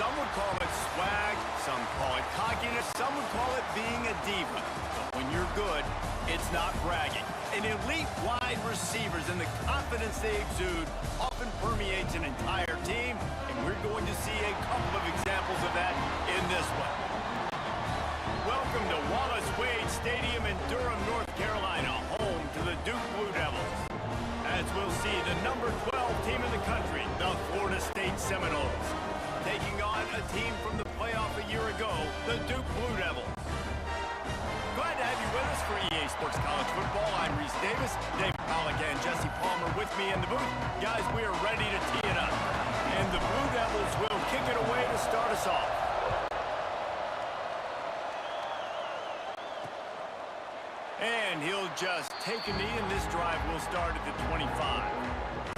Some would call it swag, some call it cockiness, some would call it being a diva. But when you're good, it's not bragging. An elite wide receivers and the confidence they exude often permeates an entire team, and we're going to see a couple of examples of that in this one. Welcome to Wallace Wade Stadium in Durham, North Carolina, home to the Duke Blue Devils. As we'll see, the number 12 team in the country, the Florida State Seminoles, taking on a team from the playoff a year ago, the Duke Blue Devils. Glad to have you with us for EA Sports College Football. I'm Reese Davis, Dave Pollock and Jesse Palmer with me in the booth. Guys, we are ready to tee it up. And the Blue Devils will kick it away to start us off. And he'll just take a knee, and this drive will start at the 25.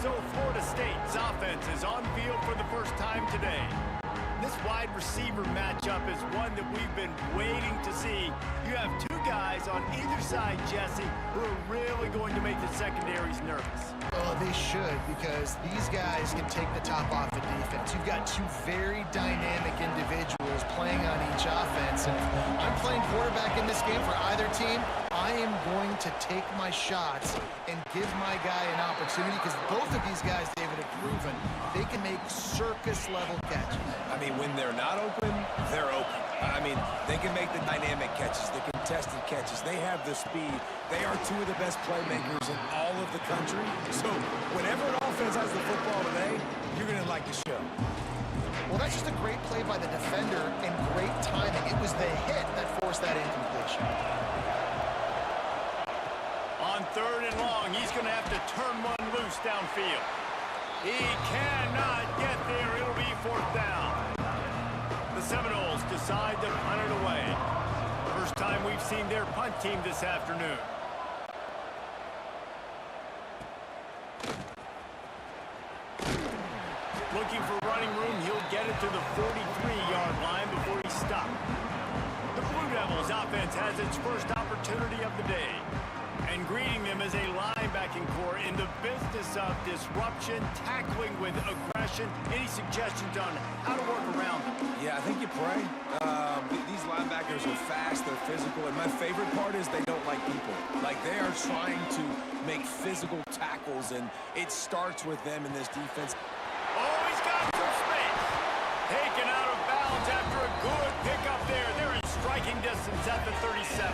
So Florida State's offense is on field for the first time today. This wide receiver matchup is one that we've been waiting to see. You have two guys on either side, Jesse, who are really going to make the secondaries nervous. Oh, they should, because these guys can take the top off the defense. You've got two very dynamic individuals playing on each offense. And if I'm playing quarterback in this game for either team, I am going to take my shots and give my guy an opportunity, because both of these guys, David, have proven they can make circus-level catches. I mean, when they're not open, they're open. I mean, they can make the dynamic catches, the contested catches. They have the speed. They are two of the best playmakers in all of the country. So whenever an offense has the football today, you're going to like the show. Well, that's just a great play by the defender and great timing. It was the hit that forced that incompletion. On 3rd and long, he's going to have to turn one loose downfield. He cannot get there. It'll be 4th down. The Seminoles decide to punt it away. First time we've seen their punt team this afternoon. Looking for running room, he'll get it to the 43-yard line before he's stopped. The Blue Devils offense has its first opportunity of the day. And greeting them as a linebacking core in the business of disruption, tackling with aggression. Any suggestions on how to work around them? Yeah, I think you pray. These linebackers are fast, they're physical, and my favorite part is they don't like people. Like, they are trying to make physical tackles, and it starts with them in this defense. Oh, he's got some space. Taken out of bounds after a good pickup there. They're in striking distance at the 37.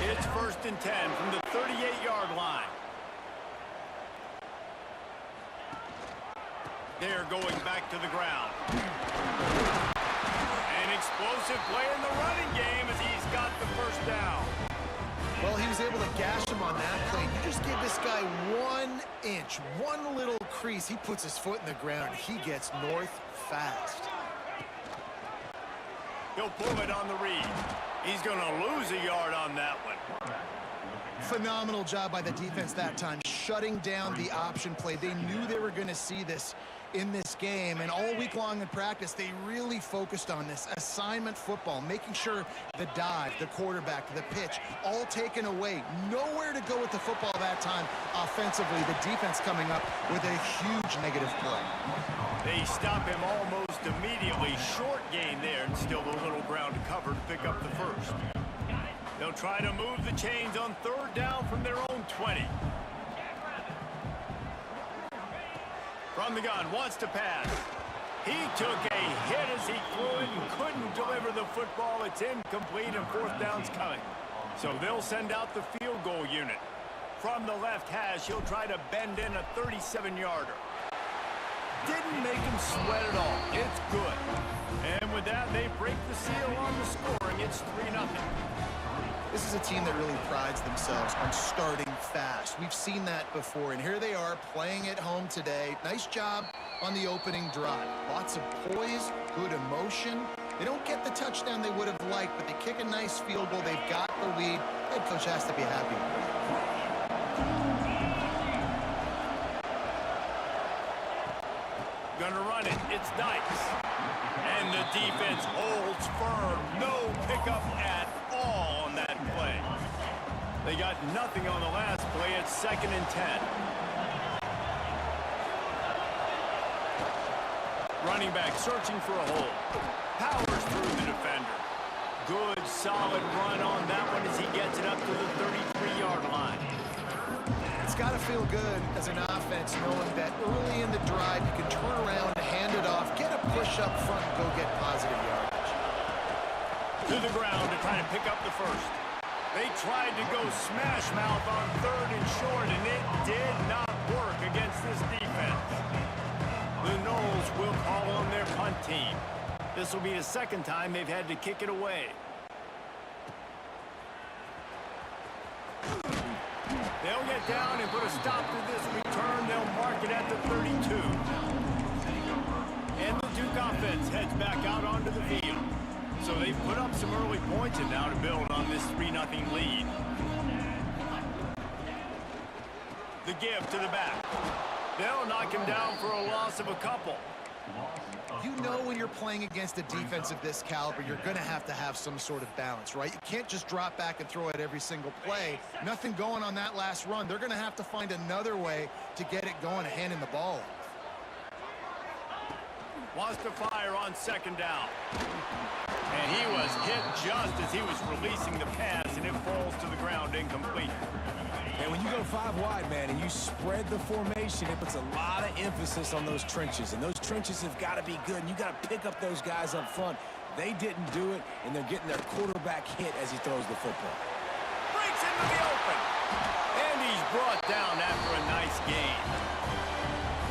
It's 1st and 10 from the 38-yard line. They're going back to the ground. An explosive play in the running game as he's got the 1st down. Well, he was able to gash him on that play. You just give this guy 1 inch, one little crease. He puts his foot in the ground. He gets north fast. He'll pull it on the read. He's going to lose a yard on that one. Phenomenal job by the defense that time, shutting down the option play. They knew they were going to see this in this game, and all week long in practice, they really focused on this assignment football, making sure the dive, the quarterback, the pitch, all taken away. Nowhere to go with the football that time offensively. The defense coming up with a huge negative play. They stop him almost immediately. Short gain there, and still a little ground to cover to pick up the 1st. They'll try to move the chains on 3rd down from their own 20. From the gun, wants to pass. He took a hit as he threw it and couldn't deliver the football. It's incomplete, and 4th down's coming. So they'll send out the field goal unit. From the left hash, he'll try to bend in a 37-yarder. Didn't make him sweat at all. It's good. And with that, they break the seal on the scoring. It's 3-0. This is a team that really prides themselves on starting fast. We've seen that before, and here they are playing at home today. Nice job on the opening drive. Lots of poise, good emotion. They don't get the touchdown they would have liked, but they kick a nice field goal. They've got the lead. Head coach has to be happy. Gonna run it. It's Dykes. And the defense holds firm. No pickup at all on that play. They got nothing on the last play. It's 2nd and 10. Running back searching for a hole. Powers through the defender. Good, solid run on that one as he gets it up to the 33-yard line. It's got to feel good as an offense knowing that early in the drive you can turn around, hand it off, get a push up front, and go get positive yardage. To the ground to try to pick up the first. They tried to go smash mouth on 3rd and short, and it did not work against this defense. The Noles will call on their punt team. This will be the second time they've had to kick it away. They'll get down and put a stop to this return. They'll mark it at the 32. And the Duke offense heads back out onto the field. So they've put up some early points and now to build on this 3-0 lead. The give to the back. They'll knock him down for a loss of a couple. You know when you're playing against a defense of this caliber, you're going to have some sort of balance, right? You can't just drop back and throw it every single play. Nothing going on that last run. They're going to have to find another way to get it going and handing the ball off. Wants to fire on 2nd down. And he was hit just as he was releasing the pass, and it falls to the ground incomplete. And when you go 5 wide, man, and you spread the formation, it puts a lot of emphasis on those trenches. And those trenches have got to be good, and you got to pick up those guys up front. They didn't do it, and they're getting their quarterback hit as he throws the football. Breaks into the open. And he's brought down after a nice gain.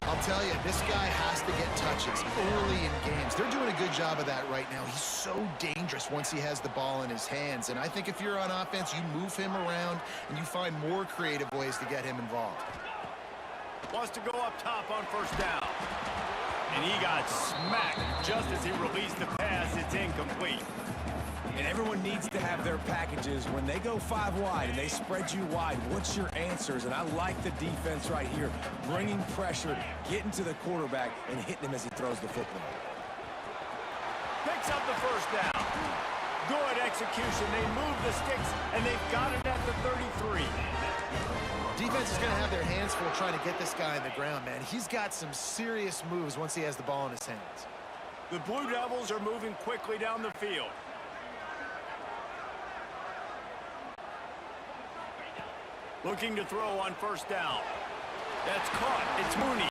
I'll tell you, this guy has to get touches early in games. They're doing a good job of that right now. He's so dangerous once he has the ball in his hands. And I think if you're on offense, you move him around and you find more creative ways to get him involved. Wants to go up top on 1st down. And he got smacked just as he released the pass. It's incomplete. And everyone needs to have their packages. When they go 5 wide and they spread you wide, what's your answers? And I like the defense right here, bringing pressure, getting to the quarterback, and hitting him as he throws the football. Picks up the 1st down. Good execution. They move the sticks, and they've got it at the 33. Defense is going to have their hands full trying to get this guy on the ground, man. He's got some serious moves once he has the ball in his hands. The Blue Devils are moving quickly down the field. Looking to throw on 1st down. That's caught. It's Mooney.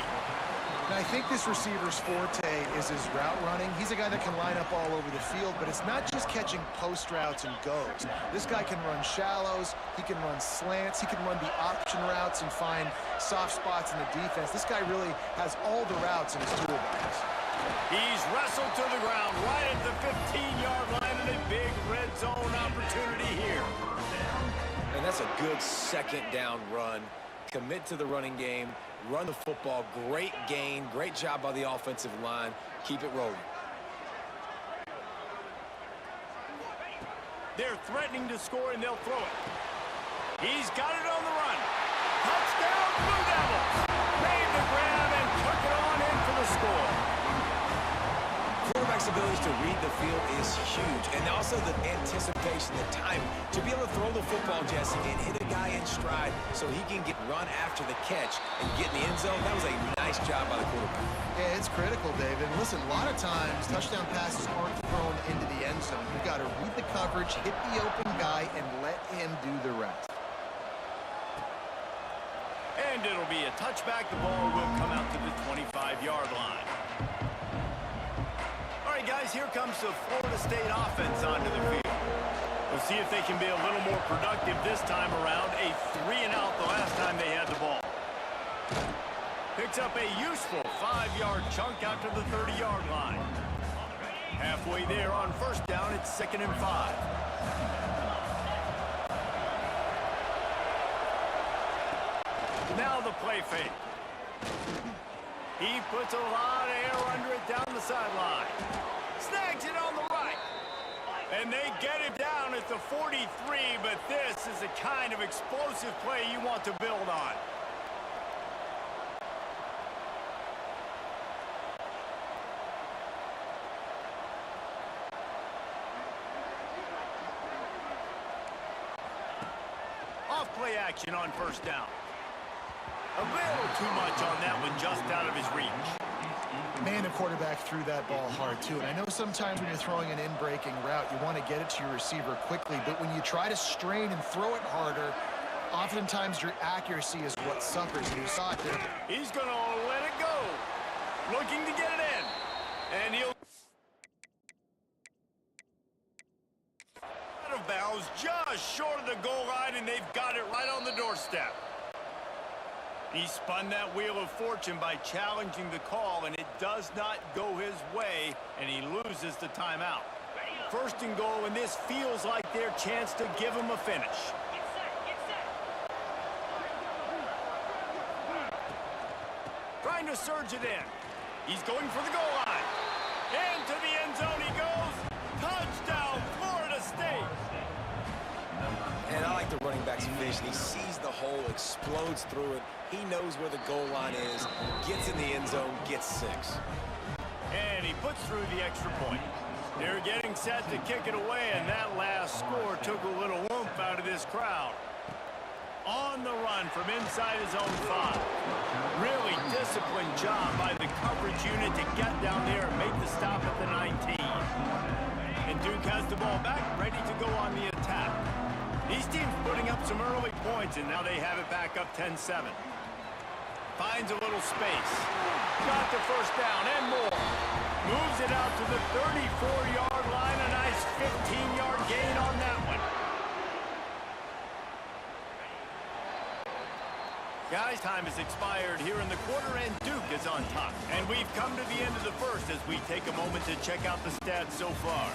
And I think this receiver's forte is his route running. He's a guy that can line up all over the field, but it's not just catching post routes and goes. This guy can run shallows, he can run slants, he can run the option routes and find soft spots in the defense. This guy really has all the routes in his toolbox. He's wrestled to the ground right at the 15-yard line, and a big red zone opportunity here. And that's a good 2nd down run. Commit to the running game, run the football, great gain, great job by the offensive line. Keep it rolling. They're threatening to score, and they'll throw it. He's got it on the run. Touchdown, Blue Devils. Made the grab and took it on in for the score. Quarterback's ability to read the field is huge, and also the anticipation, the time to be able to throw the football, Jesse, and hit a guy in stride so he can get run after the catch and get in the end zone. That was a nice job by the quarterback. Yeah, it's critical, David. Listen, a lot of times touchdown passes aren't thrown into the end zone. You've got to read the coverage, hit the open guy, and let him do the rest. And it'll be a touchback. The ball will come out to the 25-yard line. All right, guys, here comes the Florida State offense onto the field. We'll see if they can be a little more productive this time around. A 3-and-out the last time they had the ball. Picks up a useful 5-yard chunk out to the 30-yard line. Halfway there on 1st down, it's 2nd and 5. Now the play fake. He puts a lot of air under it down the sideline. Snags it on the right. And they get it down at the 43, but this is the kind of explosive play you want to build on. Off-play action on 1st down. A little too much on that one, just out of his reach. Man, the quarterback threw that ball hard, too. And I know sometimes when you're throwing an in-breaking route, you want to get it to your receiver quickly. But when you try to strain and throw it harder, oftentimes your accuracy is what suffers. And you saw it there. He's going to let it go. Looking to get it in. And he'll... out of bounds, just short of the goal line, and they've got it right on the doorstep. He spun that wheel of fortune by challenging the call, and it does not go his way, and he loses the timeout. First and goal, and this feels like their chance to give him a finish. Trying to surge it in. He's going for the goal line. And to the end zone he goes. Touchdown, Florida State. And I like the running back's vision. He sees the hole, explodes through it. He knows where the goal line is, gets in the end zone, gets 6. And he puts through the extra point. They're getting set to kick it away, and that last score took a little oomph out of this crowd. On the run from inside his own 5. Really disciplined job by the coverage unit to get down there and make the stop at the 19. And Duke has the ball back, ready to go on the attack. These teams putting up some early points, and now they have it back up 10-7. Finds a little space. Got the first down and more. Moves it out to the 34-yard line. A nice 15-yard gain on that one. Guys, time has expired here in the quarter, and Duke is on top. And we've come to the end of the first as we take a moment to check out the stats so far.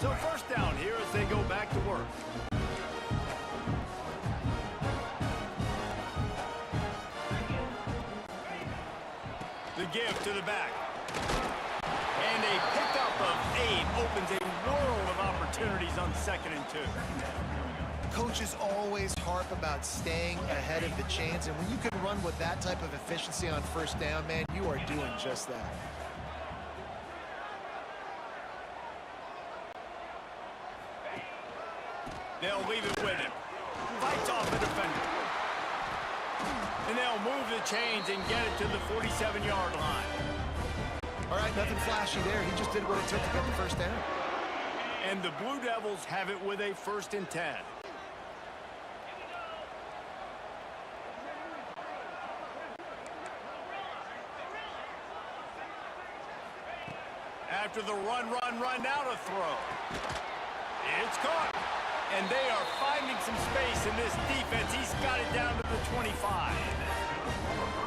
So first down here as they go back to work. The give to the back. And a pickup of 8 opens a world of opportunities on 2nd and 2. Coaches always harp about staying ahead of the chains, and when you can run with that type of efficiency on first down, man, you are doing just that. They'll leave it with him. Fights off the defender. And they'll move the chains and get it to the 47-yard line. All right, nothing flashy there. He just did what it took to get the first down. And the Blue Devils have it with a 1st and 10. After the run, now to throw. It's caught. And they are finding some space in this defense. He's got it down to the 25.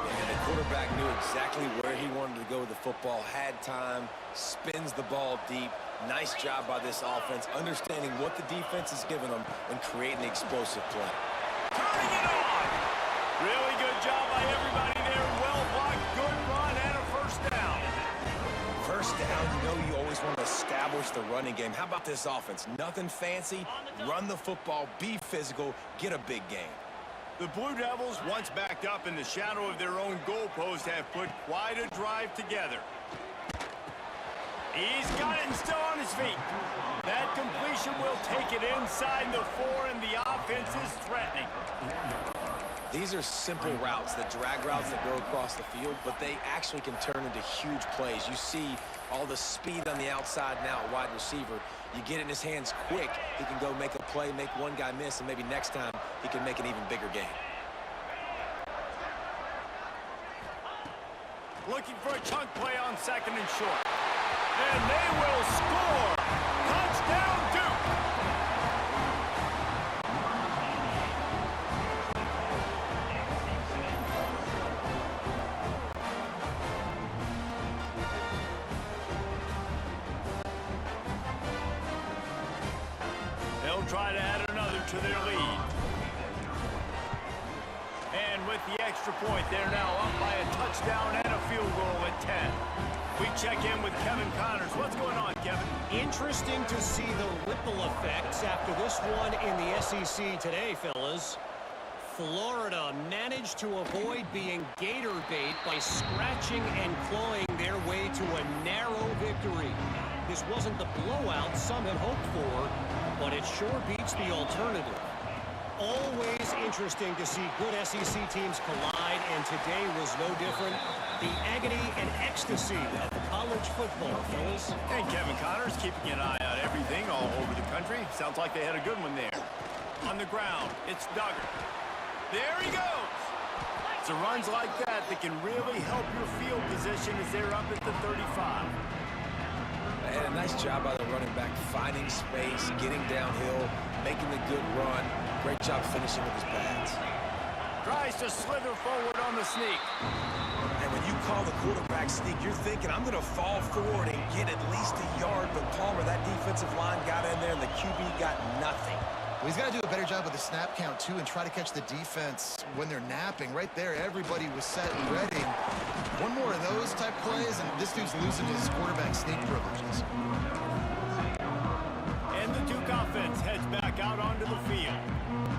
And the quarterback knew exactly where he wanted to go with the football, had time, spins the ball deep. Nice job by this offense, understanding what the defense is giving them and creating the explosive play. Turning it on. Really good job by everybody there. Well blocked, good run, and a first down. First down, you know you always want to establish the running game. How about this offense? Nothing fancy. Run the football, be physical, get a big gain. The Blue Devils, once backed up in the shadow of their own goalpost, have put quite a drive together. He's got it and still on his feet. That completion will take it inside the 4, and the offense is threatening. These are simple routes, the drag routes that go across the field, but they actually can turn into huge plays. You see all the speed on the outside now at wide receiver. You get it in his hands quick, he can go make a play, make one guy miss, and maybe next time he can make an even bigger gain. Looking for a chunk play on 2nd and short. And they will score. Touchdown, Duke. They'll try to add another to their lead. And with the extra point, they're now up by a touchdown and a field goal at 10. We check in with Kevin Connors. What's going on, Kevin? Interesting to see the ripple effects after this one in the SEC today, fellas. Florida managed to avoid being gator bait by scratching and clawing their way to a narrow victory. This wasn't the blowout some had hoped for, but it sure beats the alternative. Always interesting to see good SEC teams collide, and today was no different. The agony and ecstasy of college football, fellas. And Kevin Connors keeping an eye on everything all over the country. Sounds like they had a good one there. On the ground, it's Duggar. There he goes. It's runs like that that can really help your field position as they're up at the 35. And a nice job by the running back, finding space, getting downhill, making the good run. Great job finishing with his pads. Tries to slither forward on the sneak. And when you call the quarterback sneak, you're thinking, I'm going to fall forward and get at least a yard. But Palmer, that defensive line got in there, and the QB got nothing. Well, he's got to do a better job with the snap count, too, and try to catch the defense when they're napping. Right there, everybody was set and ready. One more of those type plays, and this dude's losing his quarterback sneak privileges. And the Duke offense heads back out onto the field.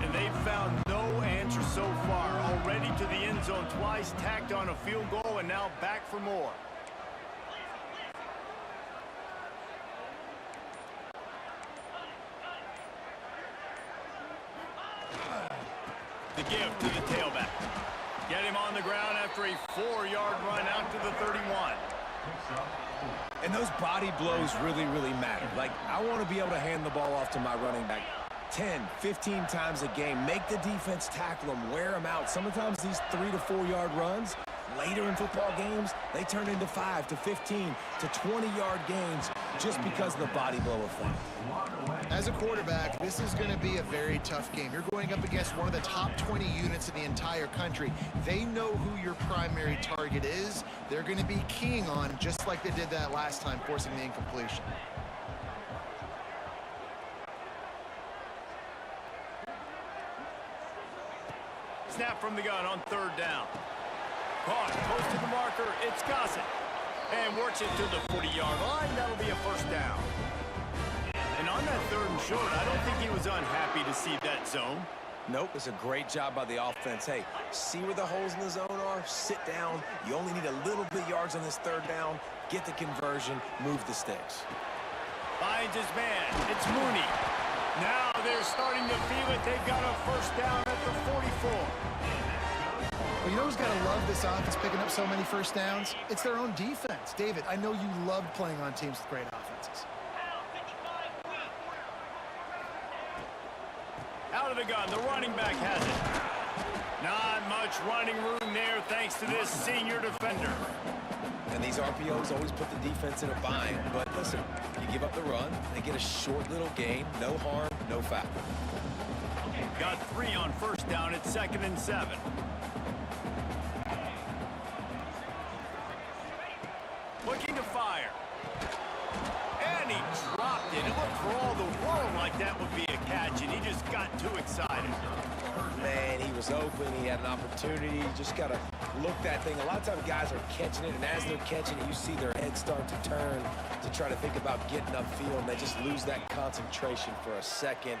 And they've found no answer so far. Already to the end zone twice, tacked on a field goal, and now back for more. The give to the tailback. Get him on the ground after a 4-yard run out to the 31. And those body blows really, really matter. Like, I want to be able to hand the ball off to my running back 10, 15 times a game. Make the defense tackle them, wear them out. Sometimes these 3 to 4 yard runs, later in football games, they turn into 5 to 15 to 20-yard gains just because of the body blow effect. As a quarterback, this is going to be a very tough game. You're going up against one of the top 20 units in the entire country. They know who your primary target is. They're going to be keying on, just like they did that last time, forcing the incompletion. Snap from the gun on 3rd down. Caught close to the marker. It's Gossett. And works it to the 40-yard line. That'll be a 1st down. And on that 3rd and short, I don't think he was unhappy to see that zone. Nope, it's a great job by the offense. Hey, see where the holes in the zone are? Sit down. You only need a little bit yards on this 3rd down. Get the conversion. Move the sticks. Finds his man. It's Mooney. Now they're starting to feel it. They've got a 1st down at the 44. Well, you know who's got to love this offense picking up so many 1st downs? It's their own defense. David, I know you loved playing on teams with great offenses. Out of the gun, the running back has it. Not much running room there thanks to this senior defender. And these RPOs always put the defense in a bind. But listen, you give up the run, they get a short little gain, no harm, no foul. Got 3 on 1st down at 2nd and 7. Looking to fire. And he dropped it. It looked for all the world like that would be a catch, and he just got too excited. Man, he was open. He had an opportunity. You just got to look that thing. A lot of times guys are catching it, and as they're catching it, you see their heads start to turn to try to think about getting upfield, and they just lose that concentration for a second.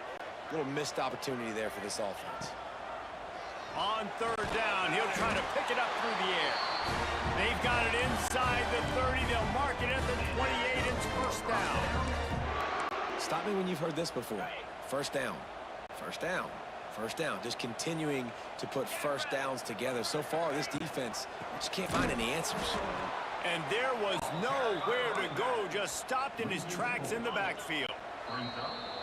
A little missed opportunity there for this offense. On 3rd down, he'll try to pick it up through the air. They've got it inside the 30. They'll mark it at the 28. It's 1st down. Stop me when you've heard this before. 1st down. 1st down. 1st down. Just continuing to put 1st downs together. So far, this defense just can't find any answers. And there was nowhere to go. Just stopped in his tracks in the backfield.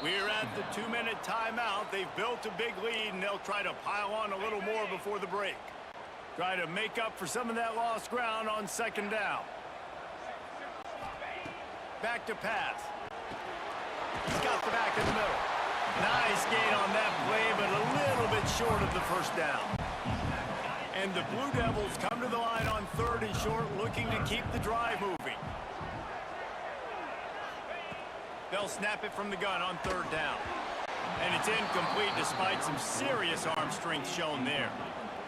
We're at the 2-minute timeout. They've built a big lead, and they'll try to pile on a little more before the break. Try to make up for some of that lost ground on 2nd down. Back to pass. He's got the back in the middle. Nice gain on that play, but a little bit short of the 1st down. And the Blue Devils come to the line on 3rd and short, looking to keep the drive moving. They'll snap it from the gun on 3rd down. And it's incomplete despite some serious arm strength shown there.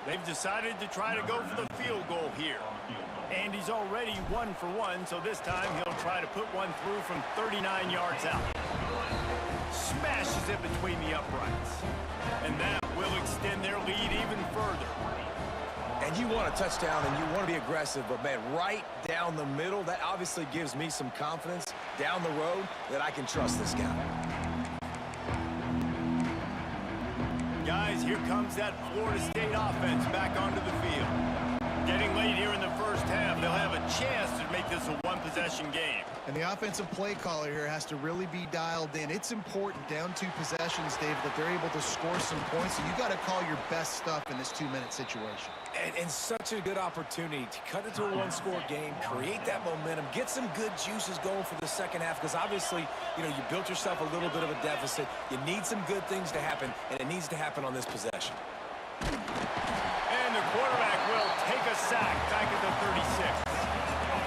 They've decided to try to go for the field goal here. And he's already 1 for 1, so this time he'll try to put one through from 39 yards out. Smashes it between the uprights. And that will extend their lead even further. And you want a touchdown and you want to be aggressive, but, man, right down the middle, that obviously gives me some confidence down the road that I can trust this guy. Guys, here comes that Florida State offense back onto the field. Getting late here in the first half, they'll have a chance to make this a one-possession game. And the offensive play caller here has to really be dialed in. It's important down 2 possessions, Dave, that they're able to score some points. So you got to call your best stuff in this 2-minute situation. And such a good opportunity to cut it to a one-score game, create that momentum, get some good juices going for the second half, because obviously, you know, you built yourself a little bit of a deficit. You need some good things to happen, and it needs to happen on this possession. And the quarterback will take a sack back at the 36.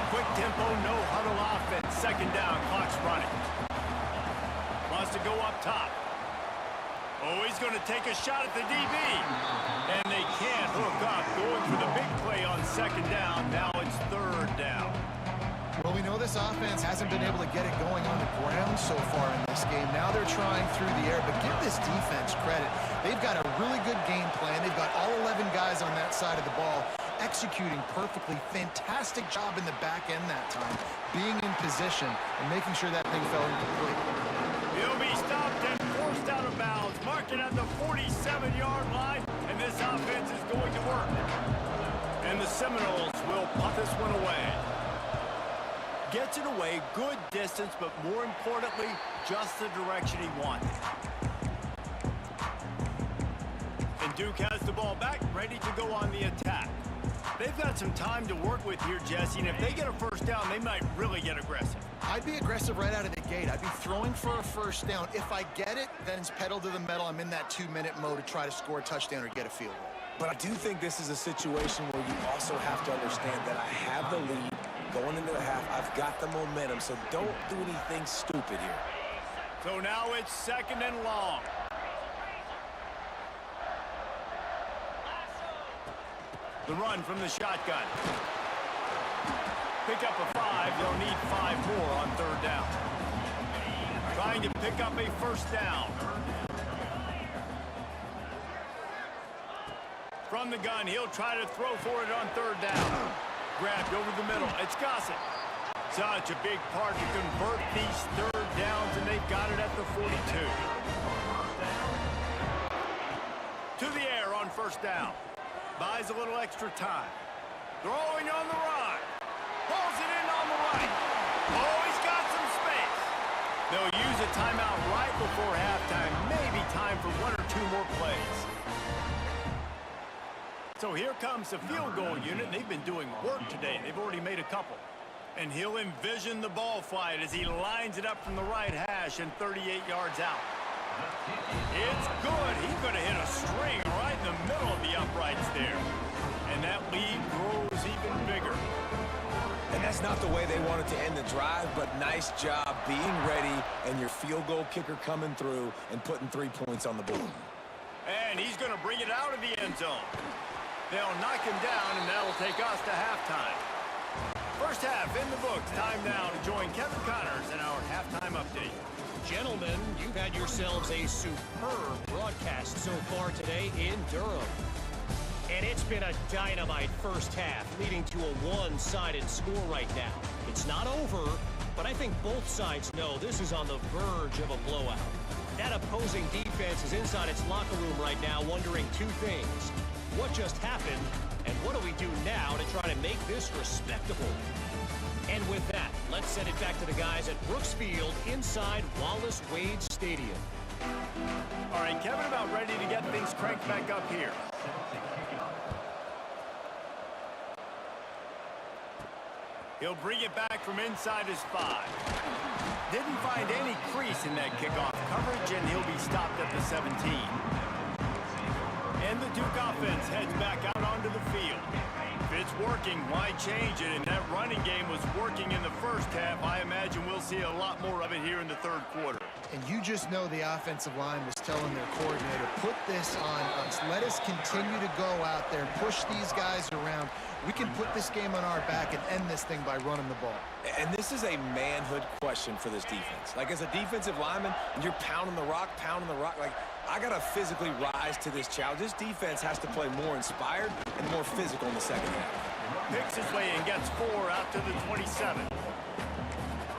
Quick tempo, no huddle offense. Second down, clock's running. Wants to go up top. Oh, he's going to take a shot at the DB. And they can't hook up. Going for the big play on second down. Now it's third down. Well, we know this offense hasn't been able to get it going on the ground so far in this game. Now they're trying through the air, but give this defense credit. They've got a really good game plan. They've got all 11 guys on that side of the ball executing perfectly. Fantastic job in the back end that time, being in position and making sure that thing fell incomplete. He'll be stopped and forced out of bounds, marking at the 47-yard line, and this offense is going to work. And the Seminoles will punt this one away. Gets it away, good distance, but more importantly, just the direction he wanted. And Duke has the ball back, ready to go on the attack. They've got some time to work with here, Jesse, and if they get a first down, they might really get aggressive. I'd be aggressive right out of the gate. I'd be throwing for a first down. If I get it, then it's pedal to the metal. I'm in that 2-minute mode to try to score a touchdown or get a field goal. But I do think this is a situation where you also have to understand that I have the lead going into the half. I've got the momentum, so don't do anything stupid here. So now it's second and long. The run from the shotgun. Pick up a 5. They'll need 5 more on third down. Trying to pick up a first down. From the gun, he'll try to throw for it on third down. Grabbed over the middle. It's Gossett. Such a big part to convert these third downs, and they've got it at the 42. To the air on first down. Buys a little extra time. Throwing on the run. Pulls it in on the right. Oh, he's got some space. They'll use a timeout right before halftime. Maybe time for 1 or 2 more plays. So here comes the field goal unit. They've been doing work today. They've already made a couple. And he'll envision the ball flight as he lines it up from the right hash and 38 yards out. It's good. He's going to hit a string right in the middle of the uprights there. And that lead grows even bigger. And that's not the way they wanted to end the drive, but nice job being ready and your field goal kicker coming through and putting 3 points on the board. And he's going to bring it out of the end zone. They'll knock him down, and that'll take us to halftime. First half in the books. Time now to join Kevin Connors in our halftime update. Gentlemen, you've had yourselves a superb broadcast so far today in Durham. And it's been a dynamite first half, leading to a one-sided score right now. It's not over, but I think both sides know this is on the verge of a blowout. That opposing defense is inside its locker room right now wondering 2 things. What just happened, and what do we do now to try to make this respectable? And with that, let's send it back to the guys at Brooks Field inside Wallace Wade Stadium. All right, Kevin about ready to get things cranked back up here. He'll bring it back from inside his 5. Didn't find any crease in that kickoff coverage, and he'll be stopped at the 17. And the Duke offense heads back out onto the field. If it's working, why change it? And that running game was working in the first half. I imagine we'll see a lot more of it here in the third quarter. And you just know the offensive line was telling their coordinator, put this on us. Let us continue to go out there, push these guys around. We can put this game on our back and end this thing by running the ball. And this is a manhood question for this defense. Like, as a defensive lineman, and you're pounding the rock, like, I got to physically rise to this challenge. This defense has to play more inspired and more physical in the second half. Picks his way and gets 4 out to the 27.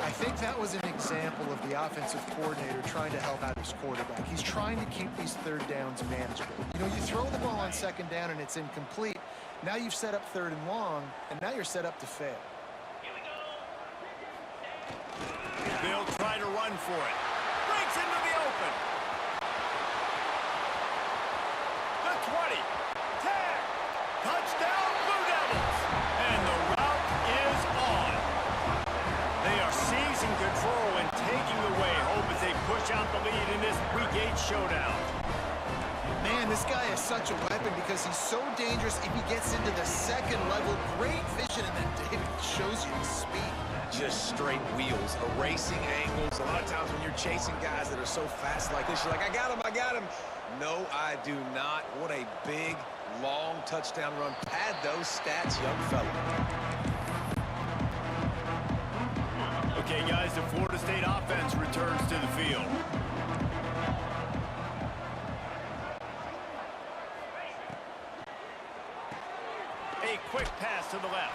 I think that was an example of the offensive coordinator trying to help out his quarterback. He's trying to keep these third downs manageable. You know, you throw the ball on second down and it's incomplete. Now you've set up third and long, and now you're set up to fail. They'll try to run for it. Breaks into the open. The 20. 10. Touchdown, Blue Devils. And the route is on. They are seizing control and taking away hope as they push out the lead in this Week 8 showdown. Man, this guy is such a weapon because he's so dangerous if he gets into the second level. Great vision, and then David shows you his speed. Just straight wheels, erasing angles. A lot of times when you're chasing guys that are so fast like this, you're like, I got him. No, I do not. What a big, long touchdown run. Pad those stats, young fella. Okay, guys, the Florida State offense returns to the field. A quick pass to the left.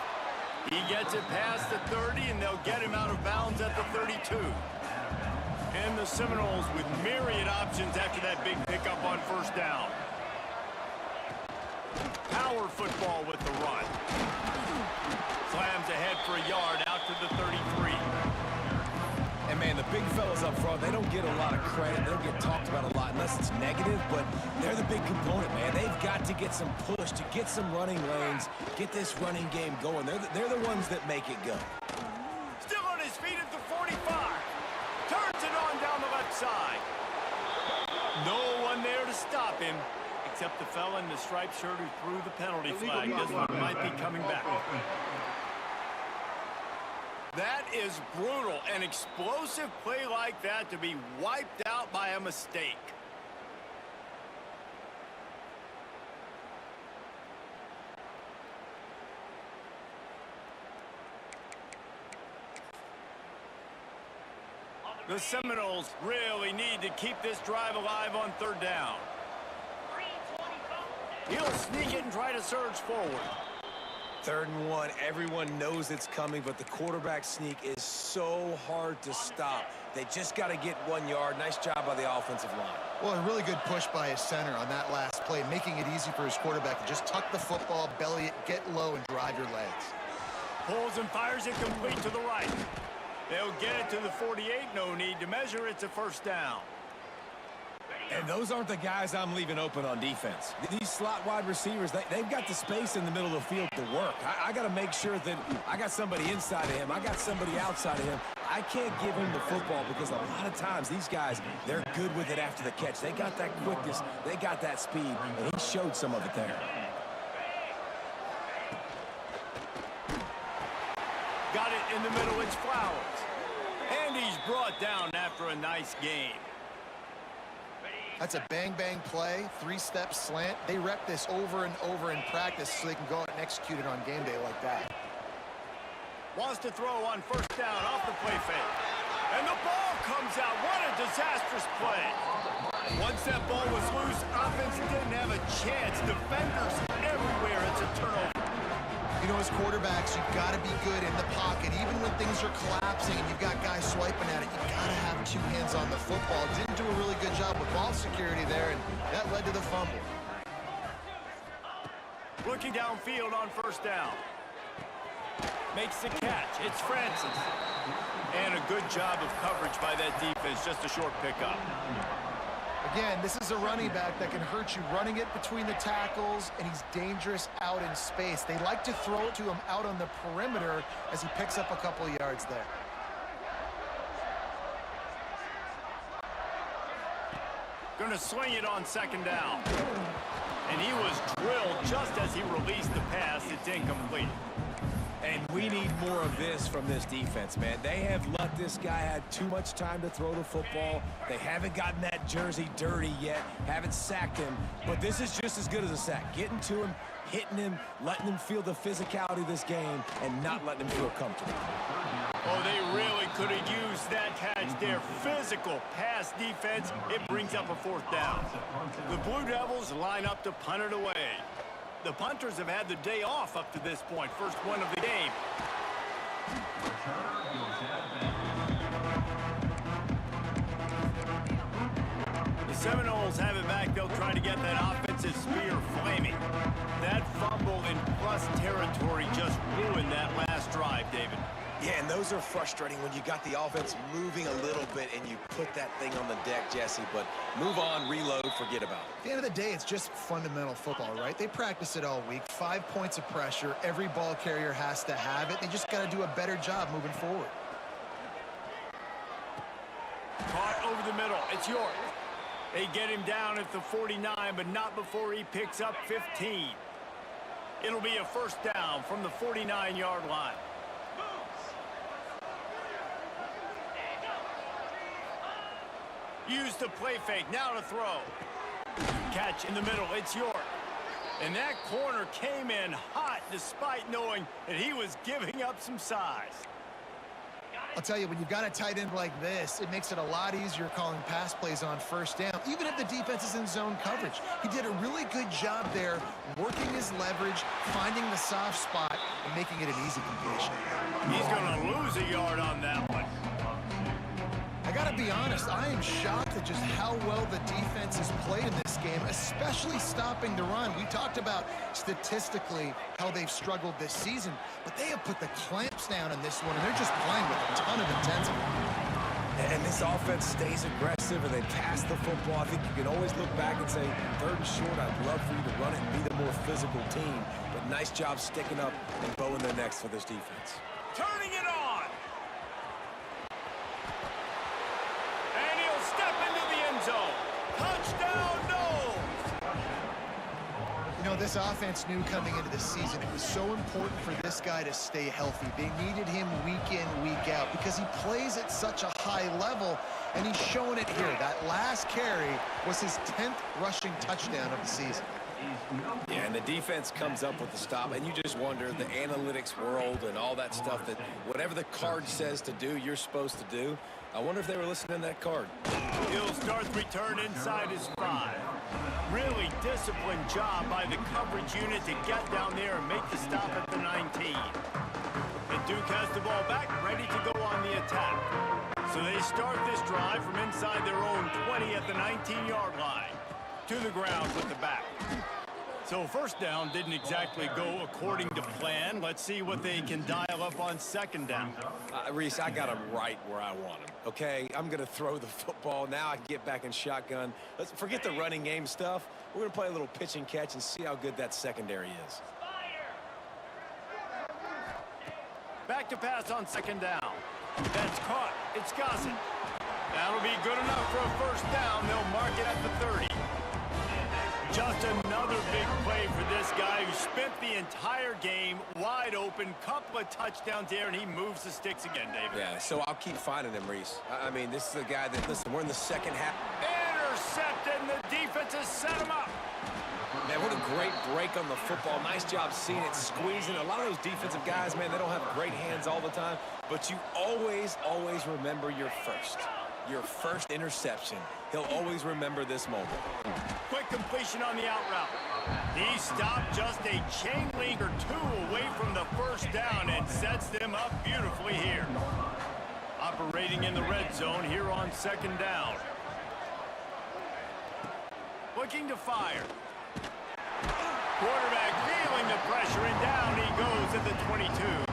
He gets it past the 30, and they'll get him out of bounds at the 32. And the Seminoles with myriad options after that big pickup on first down. Power football with the run. Slams ahead for a yard out to the 33. And, man, the big fellas up front, they don't get a lot of credit. They don't get talked about a lot unless it's negative, but they're the big component, man. They've got to get some push, to get some running lanes, get this running game going. They're the ones that make it go. Still on his feet at the 45. Turns it on down the left side. No one there to stop him, except the fella in the striped shirt who threw the penalty flag. This one might be coming back. That is brutal. An explosive play like that to be wiped out by a mistake. The Seminoles really need to keep this drive alive on third down. He'll sneak it and try to surge forward. 3rd and 1, everyone knows it's coming, but the quarterback sneak is so hard to stop. They just got to get 1 yard. Nice job by the offensive line. Well, a really good push by his center on that last play, making it easy for his quarterback to just tuck the football, belly it, get low, and drive your legs. Pulls and fires it complete to the right. They'll get it to the 48. No need to measure. It's a first down. And those aren't the guys I'm leaving open on defense. These slot wide receivers, they've got the space in the middle of the field to work. I got to make sure that I got somebody inside of him. I got somebody outside of him. I can't give him the football because a lot of times these guys, they're good with it after the catch. They got that quickness. They got that speed, and he showed some of it there. Got it in the middle. It's Flowers. And he's brought down after a nice game. That's a bang-bang play, 3-step slant. They rep this over and over in practice so they can go out and execute it on game day like that. Wants to throw on first down off the play fake. And the ball comes out. What a disastrous play. Once that ball was loose, offense didn't have a chance. Defenders everywhere. It's a turnover. You know, as quarterbacks, you've got to be good in the pocket. Even when things are collapsing and you've got guys swiping at it, you've got to have 2 hands on the football. Didn't do a really good job with ball security there, and that led to the fumble. Looking downfield on first down. Makes the catch. It's Francis. And a good job of coverage by that defense. Just a short pickup. Again, this is a running back that can hurt you running it between the tackles, and he's dangerous out in space. They like to throw it to him out on the perimeter as he picks up a couple of yards there. Going to swing it on second down. And he was drilled just as he released the pass. It's incomplete. And we need more of this from this defense, man. They have let this guy have too much time to throw the football. They haven't gotten that jersey dirty yet, haven't sacked him. But this is just as good as a sack. Getting to him, hitting him, letting him feel the physicality of this game, and not letting him feel comfortable. Oh, they really could have used that catch there. Physical pass defense. It brings up a 4th down. The Blue Devils line up to punt it away. The punters have had the day off up to this point. First one of the game. The Seminoles have it back. They'll try to get that offensive spear flaming. That fumble in plus territory just ruined that last drive, David. Yeah, and those are frustrating when you got the offense moving a little bit and you put that thing on the deck, Jesse. But move on, reload, forget about it. At the end of the day, it's just fundamental football, right? They practice it all week. 5 points of pressure. Every ball carrier has to have it. They just got to do a better job moving forward. Caught over the middle. It's York. They get him down at the 49, but not before he picks up 15. It'll be a 1st down from the 49-yard line. Use the play fake, now to throw. Catch in the middle, it's York. And that corner came in hot despite knowing that he was giving up some size. I'll tell you, when you've got a tight end like this, it makes it a lot easier calling pass plays on 1st down, even if the defense is in zone coverage. He did a really good job there, working his leverage, finding the soft spot, and making it an easy completion. He's going to lose a yard on that one. I got to be honest, I am shocked at just how well the defense has played in this game, especially stopping the run. We talked about statistically how they've struggled this season, but they have put the clamps down in this one, and they're just playing with a ton of intensity. And this offense stays aggressive, and they pass the football. I think you can always look back and say, 3rd and short, I'd love for you to run it and be the more physical team. But nice job sticking up and bowing their necks for this defense. Turning it on. And he'll step into the end zone. Touchdown, Noles. You know, this offense knew coming into the season it was so important for this guy to stay healthy. They needed him week in, week out because he plays at such a high level, and he's showing it here. That last carry was his 10th rushing touchdown of the season. Yeah, and the defense comes up with the stop, and you just wonder, the analytics world and all that stuff, that whatever the card says to do, you're supposed to do. I wonder if they were listening to that card. He'll start the return inside his 5. Really disciplined job by the coverage unit to get down there and make the stop at the 19. And Duke has the ball back, ready to go on the attack. So they start this drive from inside their own 20 at the 19-yard line. To the ground with the back. So 1st down didn't exactly go according to plan. Let's see what they can dial up on 2nd down. Reese, I got him right where I want him, okay? I'm going to throw the football. Now I can get back in shotgun. Let's forget the running game stuff. We're going to play a little pitch and catch and see how good that secondary is. Back to pass on 2nd down. That's caught. It's Gossett. That'll be good enough for a 1st down. They'll mark it at the 30. Just another big play for this guy who spent the entire game wide open. Couple of touchdowns there, and he moves the sticks again, David. Yeah, so I'll keep finding him, Reese. I mean, this is a guy that, listen, we're in the 2nd half. Intercepted, and the defense has set him up. Man, what a great break on the football. Nice job seeing it, squeezing. A lot of those defensive guys, man, they don't have great hands all the time, but you always, always remember your first interception. He'll always remember this moment. Quick completion on the out route. He stopped just a chain link or 2 away from the 1st down and sets them up beautifully here. Operating in the red zone here on 2nd down. Looking to fire. Quarterback feeling the pressure, and down he goes at the 22.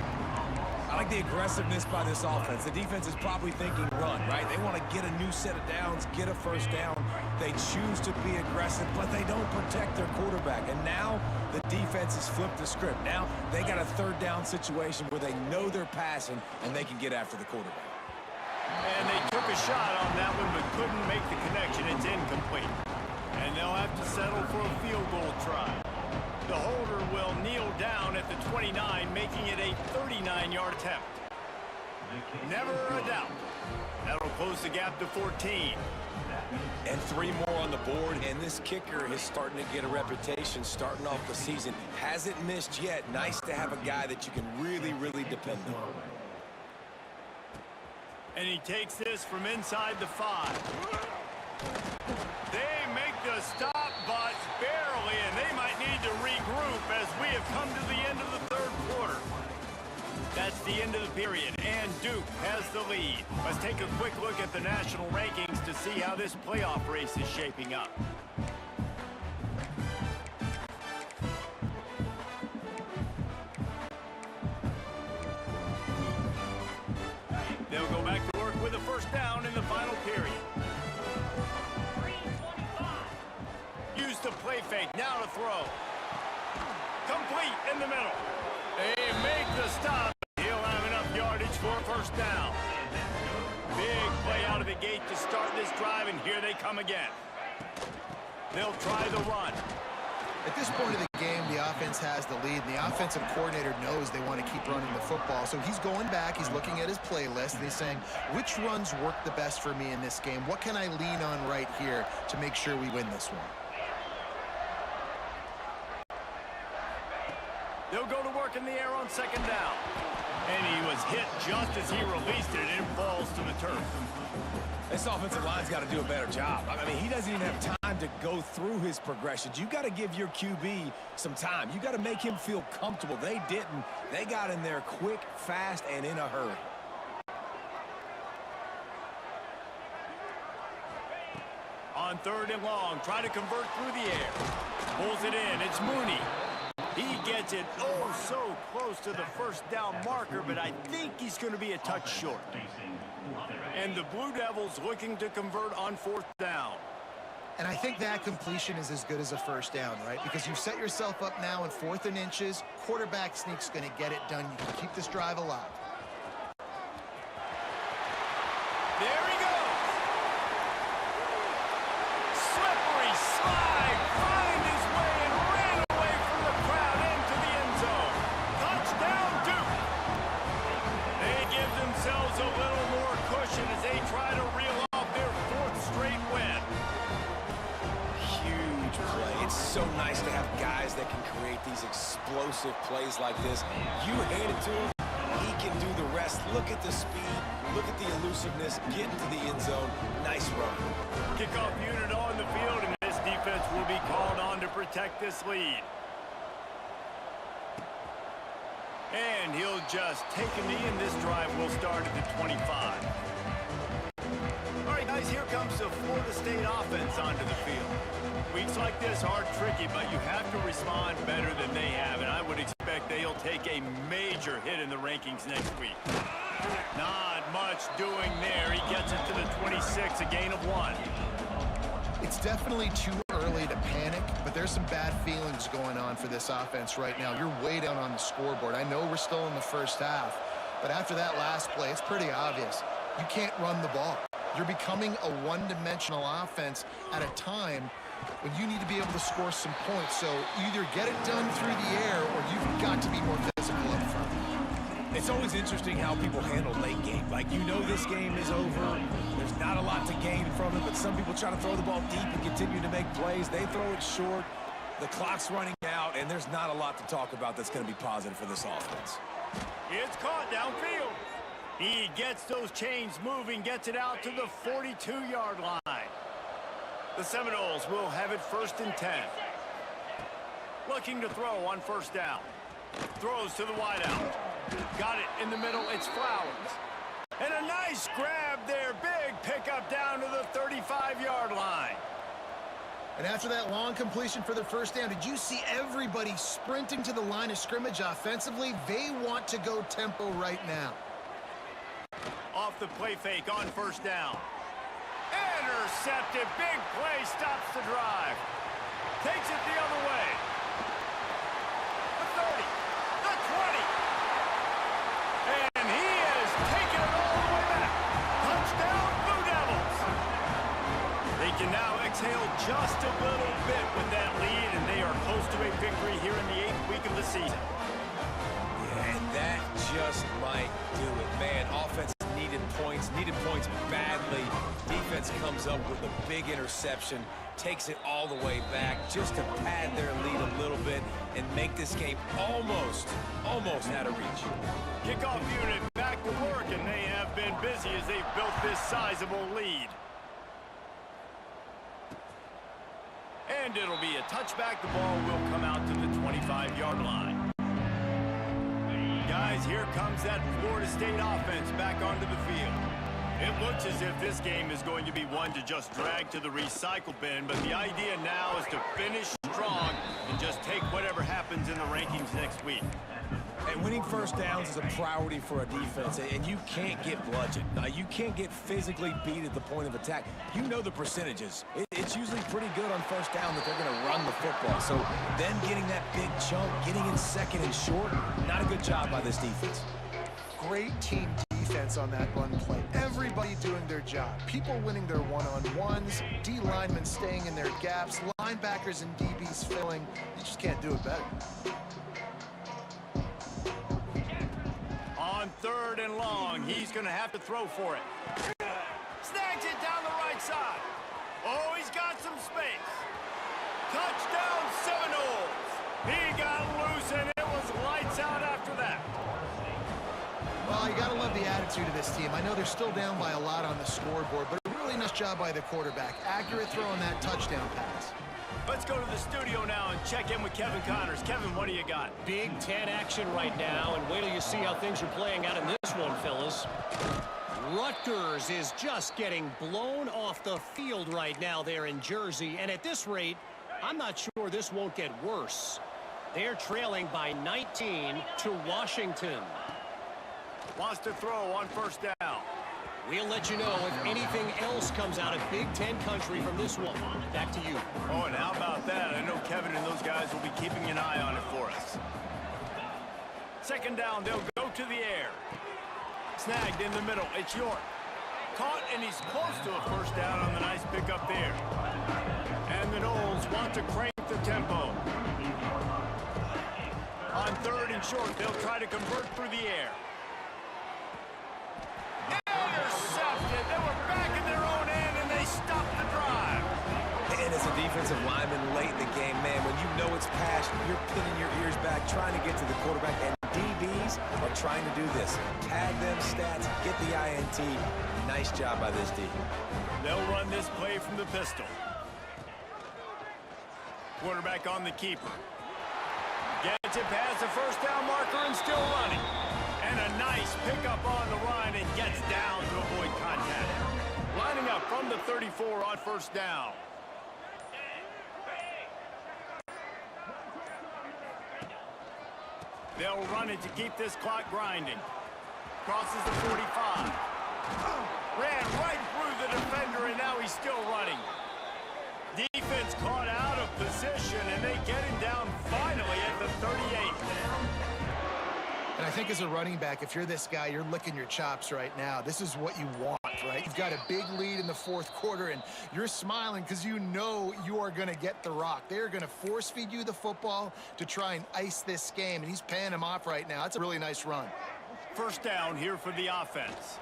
I like the aggressiveness by this offense. The defense is probably thinking run, right? They want to get a new set of downs, get a 1st down. They choose to be aggressive, but they don't protect their quarterback. And now the defense has flipped the script. Now they got a 3rd down situation where they know they're passing and they can get after the quarterback. And they took a shot on that one, but couldn't make the connection. It's incomplete. And they'll have to settle for a field goal try. The holder will kneel down at the 29, making it a 39-yard attempt. Never a doubt. That'll close the gap to 14. And 3 more on the board, and this kicker is starting to get a reputation starting off the season. Hasn't missed yet. Nice to have a guy that you can really, really depend on. And he takes this from inside the 5. They make the stop, but barely, and they might need to regroup as we have come to the end of the 3rd quarter. That's the end of the period, and Duke has the lead. Let's take a quick look at the national rankings to see how this playoff race is shaping up. They'll go back to work with a first down in the final period. Use the play fake, now to throw. Complete in the middle. They make the stop. He'll have enough yardage for a first down. Big play out of the gate to start this drive, and here they come again. They'll try the run. At this point of the game, the offense has the lead, and the offensive coordinator knows they want to keep running the football. So he's going back, he's looking at his playlist, and he's saying, which runs work the best for me in this game? What can I lean on right here to make sure we win this one? They'll go to work in the air on second down. And he was hit just as he released it, and it falls to the turf. This offensive line's got to do a better job. I mean, he doesn't even have time to go through his progressions. You got to give your QB some time. You got to make him feel comfortable. They didn't. They got in there quick, fast, and in a hurry. On 3rd and long, try to convert through the air. Pulls it in. It's Mooney. He gets it oh so close to the first down marker, but I think he's going to be a touch short. And the Blue Devils looking to convert on 4th down. And I think that completion is as good as a first down, right? Because you've set yourself up now in 4th and inches. Quarterback sneak's going to get it done. You can keep this drive alive. There he goes. Slippery slide. Find his way and ran away from the crowd into the end zone. Touchdown, Duke. They give themselves a little more cushion as they try to reel off their 4th straight win. Huge play. It's so nice to have guys that can create these explosive plays like this. You hand it to him, he can do the rest. Look at the speed. Look at the elusiveness. Get into the end zone. Nice run. Kickoff unit on the field, and this defense will be called on to protect this lead. And he'll just take a knee, and this drive will start at the 25. All right, guys, here comes the Florida State offense onto the field. Weeks like this are tricky, but you have to respond better than they have, and I would expect they'll take a major hit in the rankings next week. Not much doing there. He gets it to the 26, a gain of 1. It's definitely too early to panic, but there's some bad feelings going on for this offense right now. You're way down on the scoreboard. I know we're still in the first half, but after that last play, it's pretty obvious. You can't run the ball. You're becoming a one-dimensional offense at a time when you need to be able to score some points. So either get it done through the air or you've got to be more physical up front. It's always interesting how people handle late game. Like, you know this game is over. There's not a lot to gain from it, but some people try to throw the ball deep and continue to make plays. They throw it short. The clock's running out, and there's not a lot to talk about that's going to be positive for this offense. It's caught downfield. He gets those chains moving, gets it out to the 42-yard line. The Seminoles will have it 1st and 10. Looking to throw on first down. Throws to the wideout. Got it in the middle. It's Flowers. And a nice grab there. Big pickup down to the 35-yard line. And after that long completion for the first down, did you see everybody sprinting to the line of scrimmage offensively? They want to go tempo right now. Off the play fake on first down. Intercepted. Big play stops the drive. Takes it the other way. The 30. The 20. And he has taken it all the way back. Touchdown, Blue Devils. They can now exhale just a little bit with that lead, and they are close to a victory here in the 8th week of the season. Yeah, and that just might do it. Man, offense needed points badly. Defense comes up with a big interception, takes it all the way back just to pad their lead a little bit and make this game almost out of reach. Kickoff unit back to work, and they have been busy as they've built this sizable lead. And it'll be a touchback. The ball will come out to the 25-yard line. Guys, here comes that Florida State offense back onto the field. It looks as if this game is going to be one to just drag to the recycle bin, but the idea now is to finish strong and just take whatever happens in the rankings next week. And winning first downs is a priority for a defense, and you can't get bludgeoned. Now, you can't get physically beat at the point of attack. You know the percentages. It's usually pretty good on first down that they're going to run the football. So then getting that big chunk, getting in second and short, not a good job by this defense. Great team defense on that run play. Everybody doing their job. People winning their one-on-ones, D linemen staying in their gaps, linebackers and DBs filling. You just can't do it better. On 3rd and long, he's going to have to throw for it. Snags it down the right side. Oh, he's got some space. Touchdown Seminoles. He got loose, and it was lights out after that. Well, you got to love the attitude of this team. I know they're still down by a lot on the scoreboard, but a really nice job by the quarterback. Accurate throw on that touchdown pass. Let's go to the studio now and check in with Kevin Connors. Kevin, what do you got? Big Ten action right now, and wait till you see how things are playing out in this one, fellas. Rutgers is just getting blown off the field right now there in Jersey, and at this rate, I'm not sure this won't get worse. They're trailing by 19 to Washington. Wants to throw on 1st down. We'll let you know if anything else comes out of Big Ten country from this one. Back to you. Oh, and how about that? I know Kevin and those guys will be keeping an eye on it for us. 2nd down, they'll go to the air. Snagged in the middle, it's York. Caught, and he's close to a 1st down on the nice pickup there. And the Noles want to crank the tempo. On 3rd and short, they'll try to convert through the air. Intercepted. They were back in their own end, and they stopped the drive. And as a defensive lineman late in the game, man, when you know it's passed, you're pinning your ears back, trying to get to the quarterback, and DBs are trying to do this. Tag them stats, get the INT. Nice job by this D. They'll run this play from the pistol. Quarterback on the keeper. Gets it past the 1st down marker and still running. And a nice pickup on the run and gets down to avoid contact. Lining up from the 34 on 1st down. They'll run it to keep this clock grinding. Crosses the 45. Ran right through the defender, and now he's still running. Defense caught out of position, and they get him down finally at the 38. And I think as a running back, if you're this guy, you're licking your chops right now. This is what you want, right? You've got a big lead in the 4th quarter, and you're smiling because you know you are going to get the rock. They're going to force feed you the football to try and ice this game, and he's paying him off right now. That's a really nice run. 1st down here for the offense.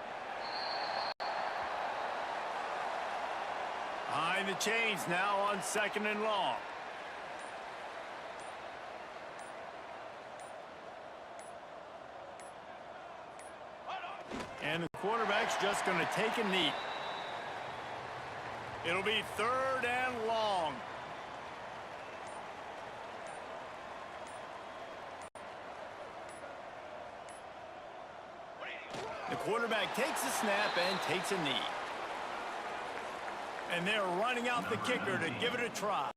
Behind the chains now on 2nd and long. And the quarterback's just going to take a knee. It'll be 3rd and long. The quarterback takes a snap and takes a knee. And they're running out the kicker to give it a try.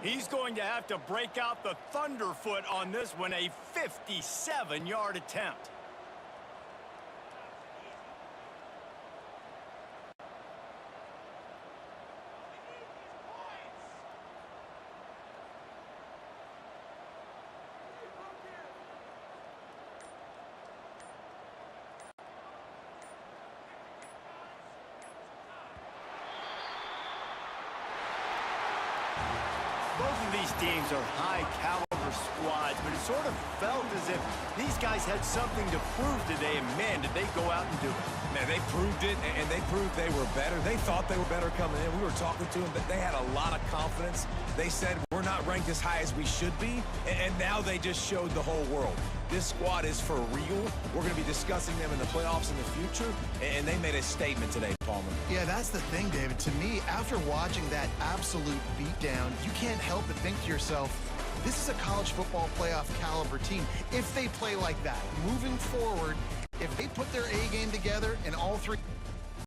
He's going to have to break out the thunderfoot on this one, a 57-yard attempt. these teams are high-caliber squads, but it sort of felt as if these guys had something to prove today, and man, did they go out and do it. Man, they proved it, and they proved they were better. They thought they were better coming in. We were talking to them, but they had a lot of confidence. They said, we're not ranked as high as we should be, and now they just showed the whole world. This squad is for real. We're going to be discussing them in the playoffs in the future, and they made a statement today, Palmer. Yeah, that's the thing, David. To me, after watching that absolute beatdown, you can't help but think to yourself, this is a college football playoff caliber team. If they play like that, moving forward, if they put their A game together and all three